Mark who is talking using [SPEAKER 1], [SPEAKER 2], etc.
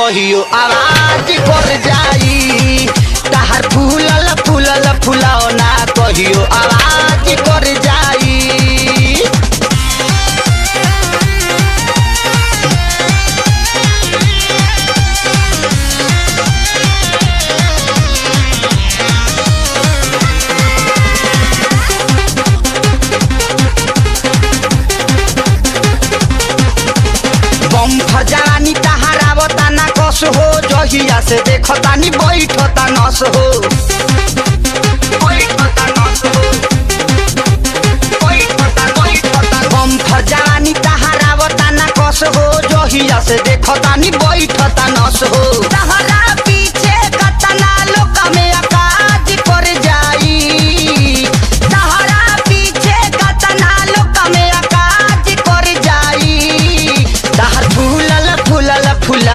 [SPEAKER 1] कहियो आवाज कर जाई तहार फूलल फूलल फुलौना कहियो आवाज कर जाई। बम्फर जवानी तहारावता ना कस हो जहिया से देखतानी बैठता नस हो बम्फर जवानी तहारावता ना कस हो जहिया से देखतानी बैठता नस हो तहरा